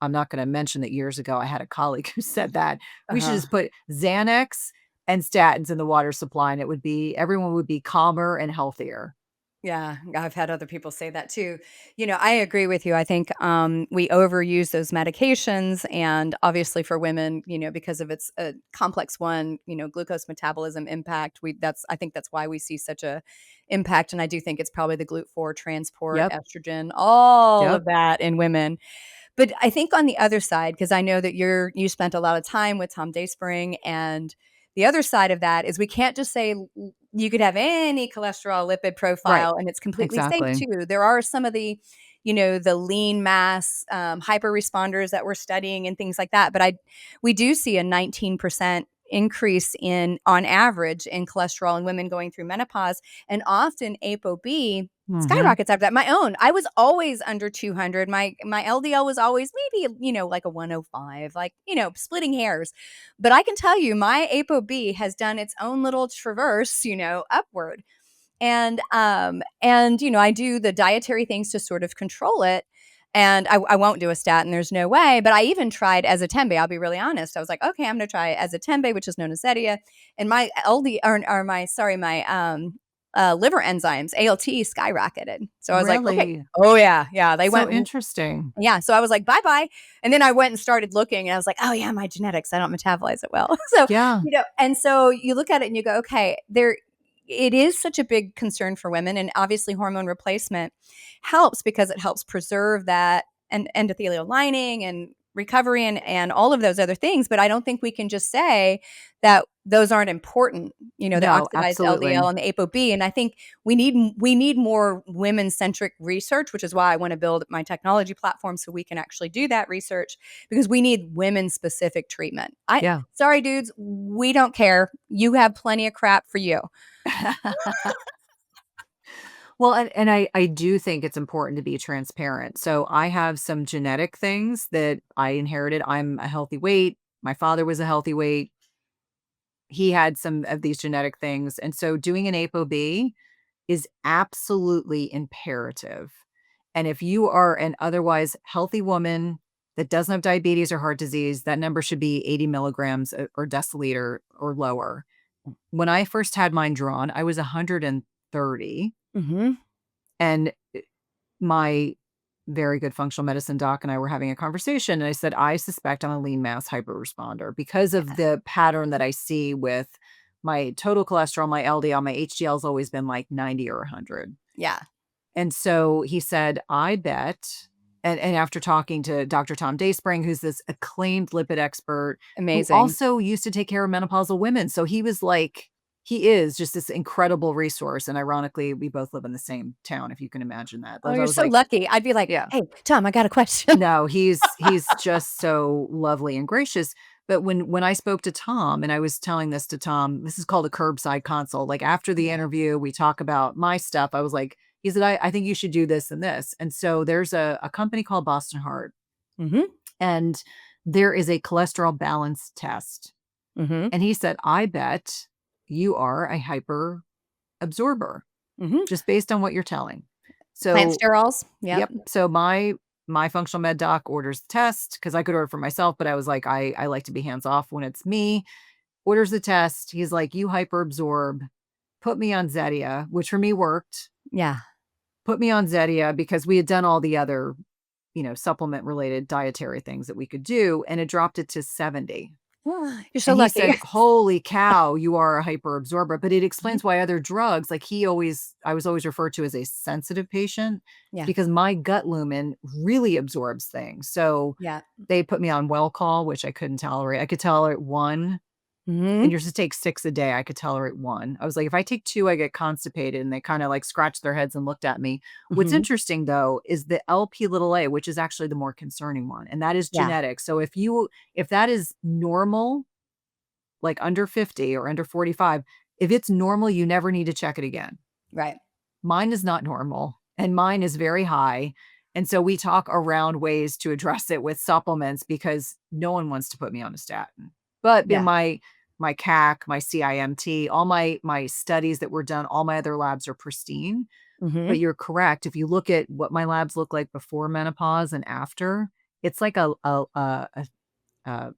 I'm not going to mention that years ago I had a colleague who said that we should Uh-huh. just put Xanax and statins in the water supply and everyone would be calmer and healthier. Yeah, I've had other people say that too. I agree with you. I think we overuse those medications, and obviously for women, because of its a complex one, glucose metabolism impact. I think that's why we see such a impact, and I do think it's probably the GLUT4 transport, Yep. estrogen, all Yep. of that in women. But I think on the other side, because I know that you spent a lot of time with Tom Dayspring, and the other side of that is we can't just say you could have any cholesterol lipid Right. profile and it's completely safe Exactly. too. There are some of the lean mass hyper responders that we're studying and things like that. But we do see a 19% increase in on average in cholesterol in women going through menopause, and often ApoB Mhm. skyrockets after that. My own, I was always under 200. My LDL was always maybe, like a 105, like, splitting hairs. But I can tell you my ApoB has done its own little traverse, upward. And I do the dietary things to sort of control it. And I won't do a statin. There's no way. But I even tried azatembe. I'll be really honest. I was like, okay, I'm going to try azatembe, which is known as Zetia, and my LD or my sorry, my liver enzymes ALT skyrocketed. So I was like, okay, Really? oh yeah, they So went. interesting. Yeah, so I was like, bye bye, and then I went and started looking, and I was like, oh yeah, my genetics, I don't metabolize it well. So Yeah. and so you look at it and you go, okay, it is such a big concern for women, and obviously hormone replacement helps because it helps preserve that and endothelial lining and recovery and all of those other things. But I don't think we can just say that those aren't important. The No, oxidized LDL absolutely. and the ApoB, and I think we need more women centric research, which is why I want to build my technology platform so we can actually do that research, because we need women specific treatment. I Yeah. Sorry dudes, we don't care. You have plenty of crap for you. Well, and I do think it's important to be transparent. So I have some genetic things that I inherited. I'm a healthy weight. My father was a healthy weight. He had some of these genetic things. And so doing an ApoB is absolutely imperative. And if you are an otherwise healthy woman that doesn't have diabetes or heart disease, that number should be 80 milligrams or deciliter or lower. When I first had mine drawn, I was 130. Mhm. And my very good functional medicine doc and I were having a conversation, and I said, I suspect I'm a lean mass hyperresponder because of Yeah. the pattern that I see with my total cholesterol, my LDL, my HDL has always been like 90 or 100. Yeah. And so he said, I bet, and after talking to Dr. Tom Dayspring, who's this acclaimed lipid expert who Amazing. also used to take care of menopausal women. So he was like, he is just this incredible resource. And ironically, we both live in the same town, if you can imagine that. Oh, I you're was so like, lucky. I'd be like, yeah. "Hey, Tom, I got a question." No, he's just so lovely and gracious. But when I spoke to Tom, and I was telling this to Tom, this is called a curbside consult. Like after the Yeah. interview, we talk about my stuff. I was like, he said, I think you should do this and this. And so there's a company called Boston Heart, Mhm. and there is a cholesterol balance test. Mhm. And he said, I bet you are a hyper absorber Mhm. just based on what you're telling. Plant So sterols. Yep. yep. So my functional med doc orders the test because I could order for myself, but I was like, I like to be hands off when it's me. Orders the test. He's like, you hyperabsorb. Put me on Zetia, which for me worked. Yeah. Put me on Zetia because we had done all the other, supplement related dietary things that we could do, and it dropped it to 70. You're so And he lucky. said, "Holy cow, you are a hyper absorber." But it Mhm. explains why other drugs, like I was always referred to as a sensitive patient Yeah. because my gut lumen really absorbs things. So Yeah. they put me on well call, which I couldn't tolerate. I could tolerate one, and Mhm. you're supposed to take 6 a day. I could tolerate one. I was like, if I take 2, I get constipated. And they kind of like scratched their heads and looked at me. What's Mhm. interesting though is the LP little a, which is actually the more concerning one, and that is Yeah. genetic. So if that is normal, like under 50 or under 45, if it's normal, you never need to check it again. Right. Mine is not normal and mine is very high. And so we talk around ways to address it with supplements because no one wants to put me on a statin. But Yeah. my CAC, my CIMT, all my studies that were done, all my other labs are pristine. But Mhm. you're correct. If you look at what my labs look like before menopause and after, it's like a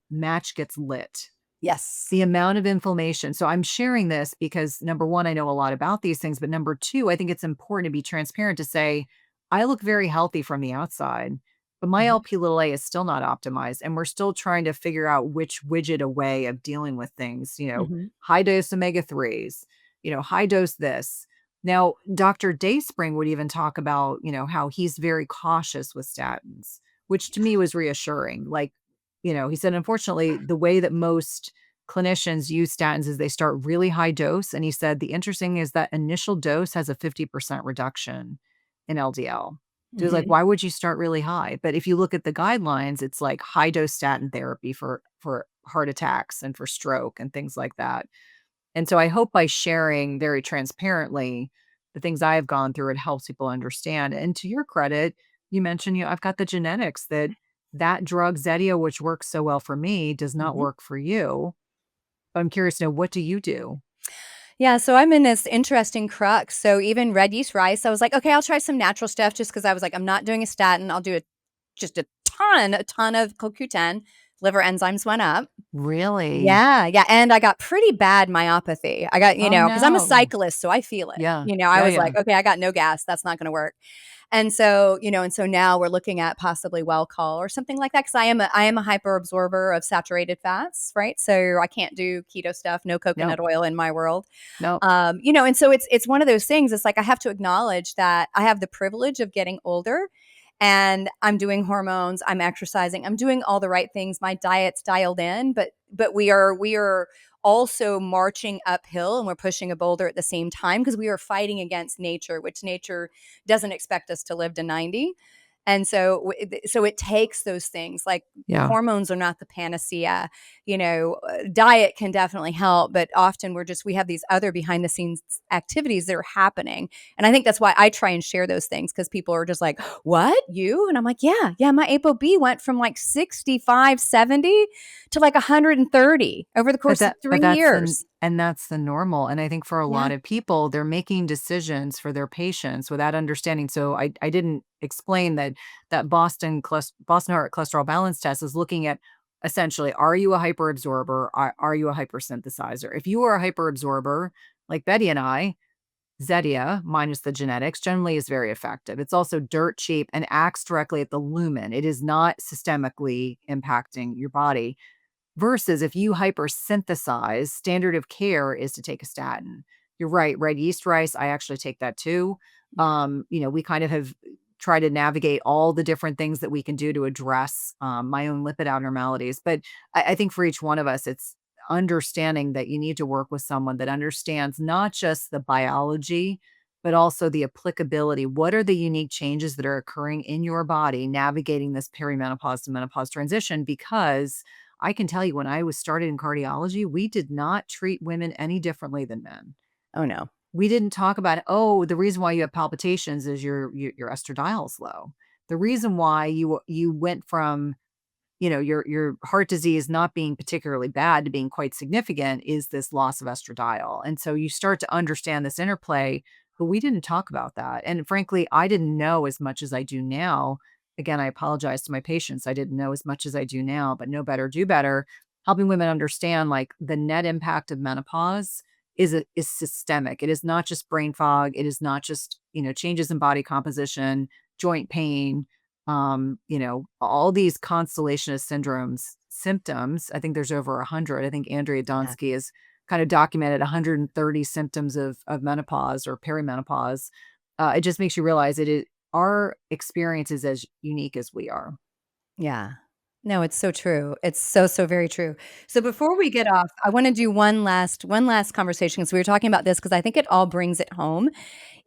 match gets lit. Yes. The amount of inflammation. So I'm sharing this because number 1, I know a lot about these things, but number 2, I think it's important to be transparent to say, I look very healthy from the outside, but my Mhm. LP little a is still not optimized. And we're still trying to figure out which widget away of dealing with things, Mhm. high dose omega 3s, high dose this. Now, Dr. Dayspring would even talk about, how he's very cautious with statins, which to me was reassuring. Like, he said, unfortunately, the way that most clinicians use statins is they start really high dose. And he said the interesting thing is that initial dose has a 50% reduction in LDL. So he's like, Mhm. why would you start really high? But if you look at the guidelines, it's like high dose statin therapy for heart attacks and for stroke and things like that. And so I hope by sharing very transparently the things I have gone through, it helps people understand. And to your credit, you mentioned, I've got the genetics that drug Zetia, which works so well for me, does not Mhm. work for you. I'm curious to know, what do you do? Yeah, so I'm in this interesting crux. So even red yeast rice, I was like, "Okay, I'll try some natural stuff," just because I was like, "I'm not doing a statin. I'll do just a ton of CoQ10." Liver enzymes went up. Really? Yeah, yeah, and I got pretty bad myopathy. I got, Oh, because I'm a no. cyclist, so I feel it. Yeah. I Yeah, was yeah. like, "Okay, I got no gas. That's not gonna work." And so now we're looking at possibly well call or something like that because I am a hyper absorber of saturated fats, right? So I can't do keto stuff, no No. coconut oil in my world. No. And so it's one of those things. It's like I have to acknowledge that I have the privilege of getting older and I'm doing hormones, I'm exercising, I'm doing all the right things. My diet's dialed in, but we are also marching uphill and we're pushing a boulder at the same time because we are fighting against nature, which nature doesn't expect us to live to 90. And so it takes those things, like Yeah. hormones are not the panacea. Diet can definitely help, but often we have these other behind the scenes activities that are happening. And I think that's why I try and share those things, because people are just like, what, you? And I'm like, yeah, my ApoB went from like 65, 70 to like 130 over the But course of but 3 that's years. that's the normal, and I think for a Yeah. lot of people, they're making decisions for their patients without understanding. So I didn't explain that Boston Heart Cholesterol Balance Test is looking at essentially, are you a hyperabsorber? Are you a hypersynthesizer? If you are a hyperabsorber, like Betty and I, Zetia, minus the genetics, generally is very effective. It's also dirt cheap and acts directly at the lumen. It is not systemically impacting your body. Versus if you hypersynthesize, standard of care is to take a statin. You're right, red yeast rice, I actually take that too. Yeah. We kind of have tried to navigate all the different things that we can do to address my own lipid abnormalities. But I think for each one of us, it's understanding that you need to work with someone that understands not just the biology, but also the applicability. What are the unique changes that are occurring in your body navigating this perimenopause to menopause transition? Because I can tell you when I was started in cardiology, we did not treat women any differently than men. Oh, no. We didn't talk about, "Oh, the reason why you have palpitations is your estradiol's low." The reason why you went from, your heart disease not being particularly bad to being quite significant is this loss of estradiol. And so you start to understand this interplay, but we didn't talk about that. And frankly, I didn't know as much as I do now. Again, I apologize to my patients. I didn't know as much as I do now, but know better, do better. Helping women understand like the net impact of menopause is systemic. It is not just brain fog. It is not just, changes in body composition, joint pain, all these constellation of symptoms. I think there's over 100. I think Andrea Yeah. Donsky has kind of documented 130 symptoms of menopause or perimenopause. It just makes you realize our experience is as unique as we are. Yeah. No, it's so true. It's so, so very true. So before we get off, I wanna do one last conversation, because we were talking about this, because I think it all brings it home.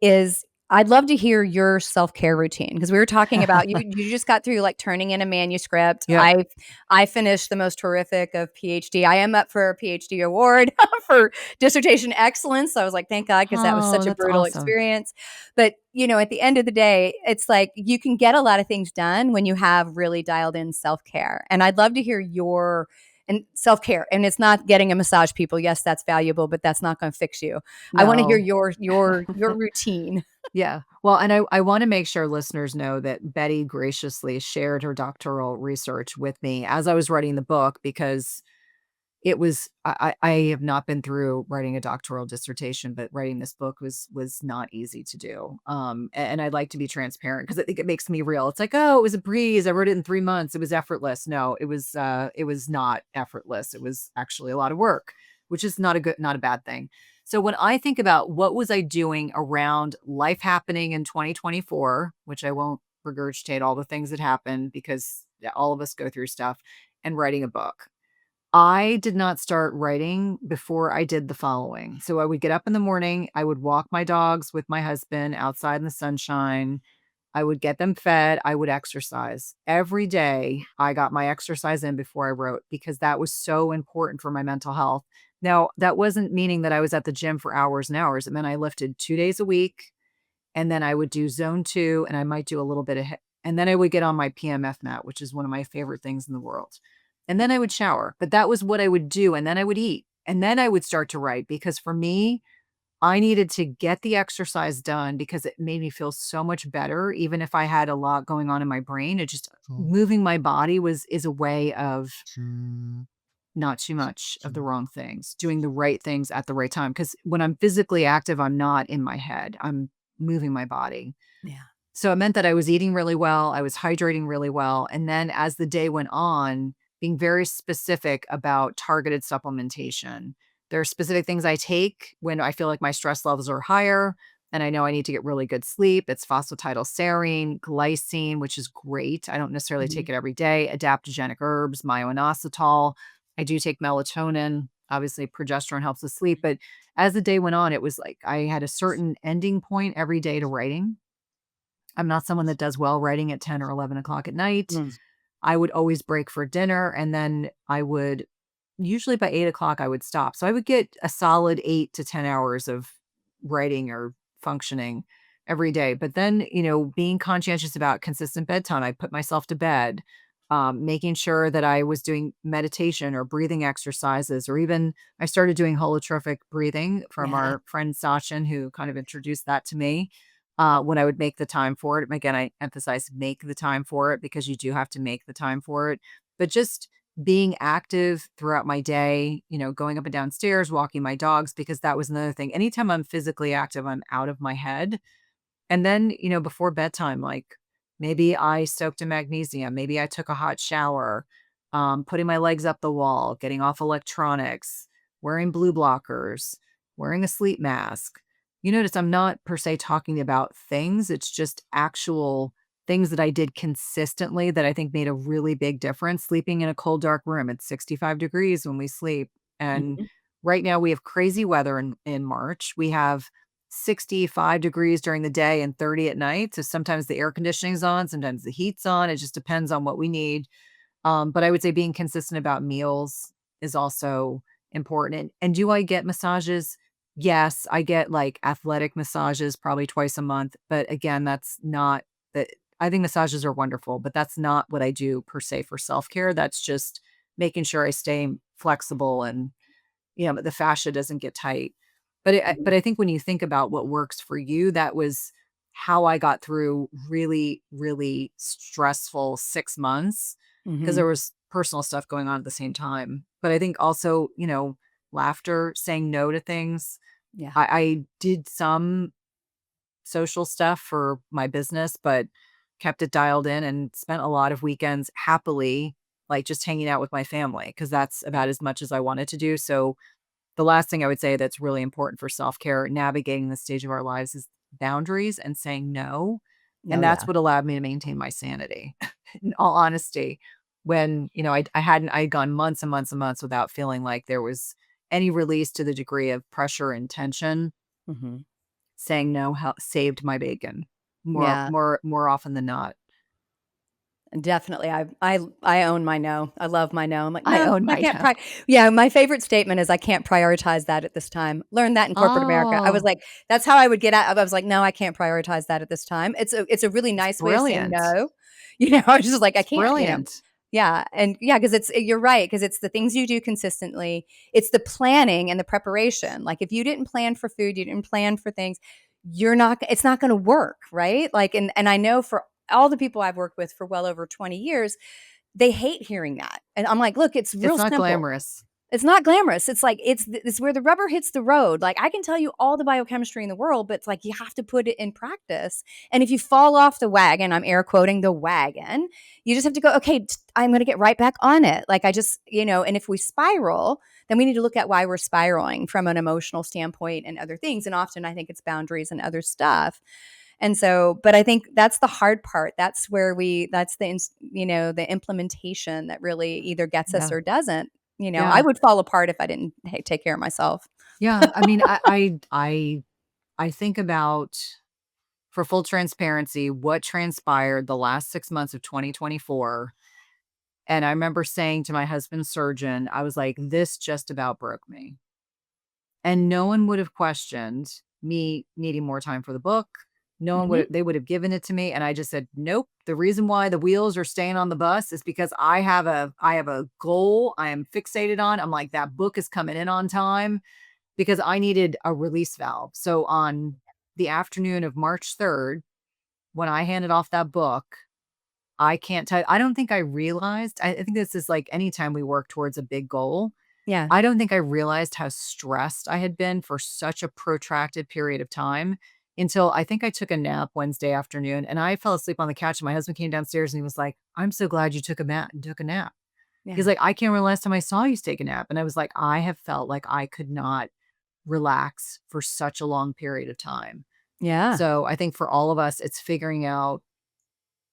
Is I'd love to hear your self-care routine, because we were talking about you just got through, like, turning in a manuscript. Yep. I finished the most horrific of PhD. I am up for a PhD award for dissertation excellence, so I was like, "Thank God," because that was Oh, such a that's brutal awesome. experience. But, at the end of the day, it's like you can get a lot of things done when you have really dialed in self-care, and I'd love to hear your and self-care, and it's not getting a massage, people. Yes, that's valuable, but that's not gonna fix you. I wanna hear No. your routine. Yeah. Well, and I want to make sure listeners know that Betty graciously shared her doctoral research with me as I was writing the book because it was I have not been through writing a doctoral dissertation, but writing this book was not easy to do. And I'd like to be transparent because I think it makes me real. It's like, oh, it was a breeze. I wrote it in 3 months. It was effortless. No, it was not effortless. It was actually a lot of work, which is not a bad thing. So when I think about what was I doing around life happening in 2024, which I won't regurgitate all the things that happened because yeah, all of us go through stuff, and writing a book. I did not start writing before I did the following. So I would get up in the morning, I would walk my dogs with my husband outside in the sunshine. I would get them fed, I would exercise. Every day, I got my exercise in before I wrote because that was so important for my mental health. Now, that wasn't meaning that I was at the gym for hours and hours. It meant I lifted 2 days a week, and then I would do zone 2, and I might do a little bit of and then I would get on my PMF mat, which is one of my favorite things in the world. And then I would shower, but that was what I would do, and then I would eat, and then I would start to write because for me, I needed to get the exercise done because it made me feel so much better even if I had a lot going on in my brain. It just moving my body is a way of not too much of the wrong things, doing the right things at the right time. Because when I'm physically active, I'm not in my head. I'm moving my body. Yeah. So it meant that I was eating really well, I was hydrating really well, and then as the day went on, being very specific about targeted supplementation. There are specific things I take when I feel like my stress levels are higher and I know I need to get really good sleep. It's phosphatidylserine, glycine, which is great. I don't necessarily Mhm. take it every day. Adaptogenic herbs, myo-inositol. I do take melatonin. Obviously, progesterone helps with sleep. But as the day went on, it was like I had a certain ending point every day to writing. I'm not someone that does well writing at 10 or 11 o'clock at night. Mm. I would always break for dinner, and then I would usually by 8 o'clock I would stop. So I would get a solid 8 to 10 hours of writing or functioning every day. But then, being conscientious about consistent bedtime, I put myself to bed, making sure that I was doing meditation or breathing exercises, or even I started doing holotropic breathing from Yeah. our friend Sachin, who kind of introduced that to me. When I would make the time for it. Again, I emphasize make the time for it because you do have to make the time for it. But just being active throughout my day, going up and down stairs, walking my dogs, because that was another thing. Anytime I'm physically active, I'm out of my head. And then, before bedtime, like maybe I soaked in magnesium, maybe I took a hot shower, putting my legs up the wall, getting off electronics, wearing blue blockers, wearing a sleep mask. You notice I'm not per se talking about things, it's just actual things that I did consistently that I think made a really big difference. Sleeping in a cold, dark room, it's 65 degrees when we sleep. And Mhm. right now we have crazy weather in March. We have 65 degrees during the day and 30 at night. So sometimes the air conditioning's on, sometimes the heat's on. It just depends on what we need. But I would say being consistent about meals is also important. And do I get massages? Yes, I get like athletic massages probably twice a month. But again, that's not that. I think massages are wonderful, but that's not what I do per se for self care. That's just making sure I stay flexible and the fascia doesn't get tight. But I think when you think about what works for you, that was how I got through really, really stressful 6 months because Mhm. there was personal stuff going on at the same time. But I think also, laughter, saying no to things. Yeah. I did some social stuff for my business, but kept it dialed in and spent a lot of weekends happily, like, just hanging out with my family because that's about as much as I wanted to do. So the last thing I would say that's really important for self-care, navigating this stage of our lives is boundaries and saying no, Oh, and that's yeah. what allowed me to maintain my sanity, in all honesty, when, I had gone months and months and months without feeling like there was any release to the degree of pressure and tension. Mhm. Saying no saved my bacon Yeah. more often than not. Definitely. I own my no. I love my no. I'm like, I "No, own I my can't no. yeah, my favorite statement is, "I can't prioritize that at this time." Learned that in corporate America. I was Oh, like that's how I would get out I was like, "No, I can't prioritize that at this time." It's a really it's nice way of saying brilliant. no. I was just like, "I It's can't." brilliant. Yeah, and yeah, because you're right, because it's the things you do consistently. It's the planning and the preparation. Like, if you didn't plan for food, you didn't plan for things, it's not gonna work, right? Like, and I know for all the people I've worked with for well over 20 years, they hate hearing that. And I'm like, "Look, it's It's real not simple. glamorous. It's not glamorous. It's like it's where the rubber hits the road. Like I can tell you all the biochemistry in the world, but it's like you have to put it in practice. And if you fall off the wagon, I'm air quoting the wagon, you just have to go, okay, I'm going to get right back on it. Like I just, and if we spiral, then we need to look at why we're spiraling from an emotional standpoint and other things. And often I think it's boundaries and other stuff. And so, but I think that's the hard part. That's where that's the implementation that really either gets us Yeah. or doesn't. I Yeah. would fall apart if I didn't take care of myself. Yeah. I mean, I think about, for full transparency, what transpired the last 6 months of 2024, and I remember saying to my husband's surgeon, I was like, "This just about broke me." And no one would have questioned me needing more time for the book. No one Mhm. would they would have given it to me, and I just said, "Nope. The reason why the wheels are staying on the bus is because I have a goal I am fixated on." I'm like, "That book is coming in on time," because I needed a release valve. So on the afternoon of March 3rd, when I handed off that book, I can't tell I don't think I realized I think this is like anytime we work towards a big goal, Yeah. I don't think I realized how stressed I had been for such a protracted period of time until I think I took a nap Wednesday afternoon, and I fell asleep on the couch, and my husband came downstairs and he was like, "I'm so glad you took a nap." He's Yeah. like, "I can't remember the last time I saw you take a nap." And I was like, "I have felt like I could not relax for such a long period of time." Yeah. So I think for all of us, it's figuring out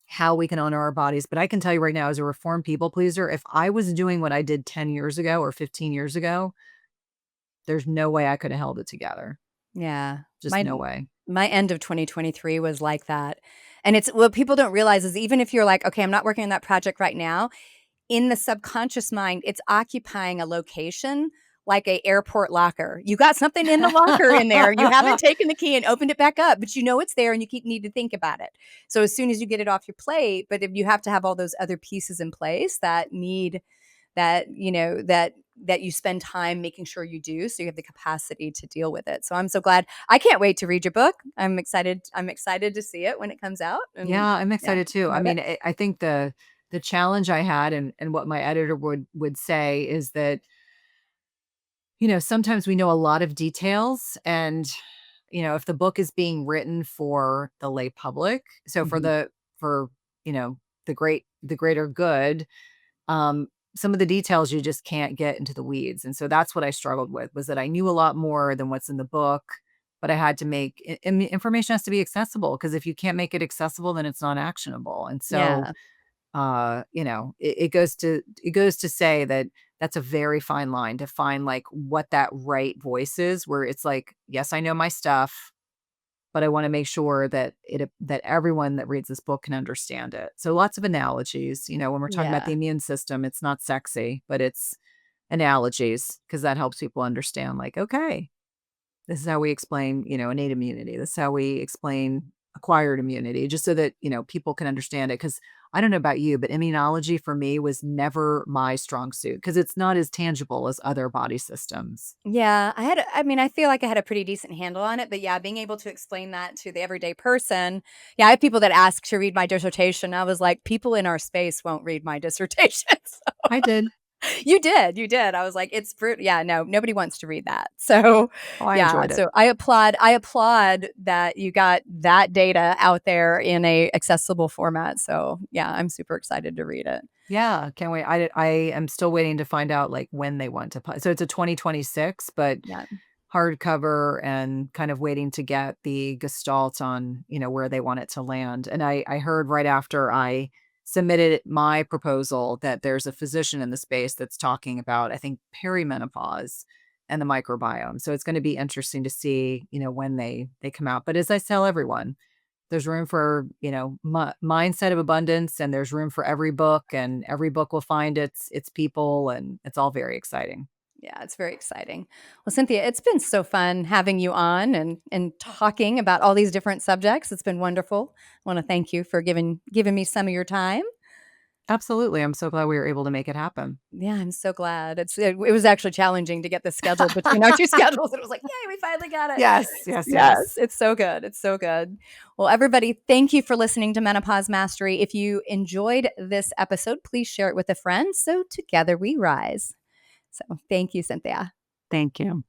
how we can honor our bodies. But I can tell you right now, as a reformed people pleaser, if I was doing what I did 10 years ago or 15 years ago, there's no way I could have held it together. Yeah. Just My no way. my end of 2023 was like that. And it's what people don't realize is even if you're like, okay, I'm not working on that project right now, in the subconscious mind, it's occupying a location like a airport locker. You got something in the locker in there. You haven't taken the key and opened it back up, but you know it's there and you keep need to think about it. So as soon as you get it off your plate, but if you have to have all those other pieces in place that need that, that you spend time making sure you do so you have the capacity to deal with it. So I'm so glad. I can't wait to read your book. I'm excited. I'm excited to see it when it comes out. And Yeah, I'm yeah, excited too. I promote it. mean, I think the challenge I had and what my editor would say is that, sometimes we know a lot of details and, if the book is being written for the lay public, so Mhm. for, you know, the greater good, some of the details you just can't get into the weeds. And so that's what I struggled with, was that I knew a lot more than what's in the book, but I had to make information has to be accessible, because if you can't make it accessible, then it's not actionable. And so Yeah. it goes to say that that's a very fine line to find, like, what that right voice is, where it's like, yes, I know my stuff, but I want to make sure that everyone that reads this book can understand it. So lots of analogies, when we're talking about the Yeah. immune system, it's not sexy, but it's analogies, because that helps people understand, like, okay, this is how we explain, innate immunity. This is how we explain acquired immunity, just so that, people can understand it. Cause I don't know about you, but immunology for me was never my strong suit, because it's not as tangible as other body systems. Yeah, I mean, I feel like I had a pretty decent handle on it, but yeah, being able to explain that to the everyday person. Yeah, I have people that ask to read my dissertation. I was like, people in our space won't read my dissertation. I did. You did. I was like, it's brute. Yeah, no, nobody wants to read that. So, Oh, I yeah, enjoyed it. so I applaud that you got that data out there in a accessible format. So, yeah, I'm super excited to read it. Yeah, can't wait. I am still waiting to find out, like, when they want to so it's a 2026, but Yeah. hardcover, and kind of waiting to get the gestalt on, where they want it to land. And I heard right after I submitted my proposal that there's a physician in the space that's talking about, I think, perimenopause and the microbiome. So it's going to be interesting to see, when they come out. But as I tell everyone, there's room for, mindset of abundance, and there's room for every book, and every book will find its people, and it's all very exciting. Yeah, it's very exciting. Well, Cynthia, it's been so fun having you on and talking about all these different subjects. It's been wonderful. I want to thank you for giving me some of your time. Absolutely. I'm so glad we were able to make it happen. Yeah, I'm so glad. It was actually challenging to get this scheduled between our two schedules. It was like, yay, we finally got it. Yes, yes, Yes, yes. it's so good. It's so good. Well, everybody, thank you for listening to Menopause Mastery. If you enjoyed this episode, please share it with a friend so together we rise. So thank you, Cynthia. Thank you.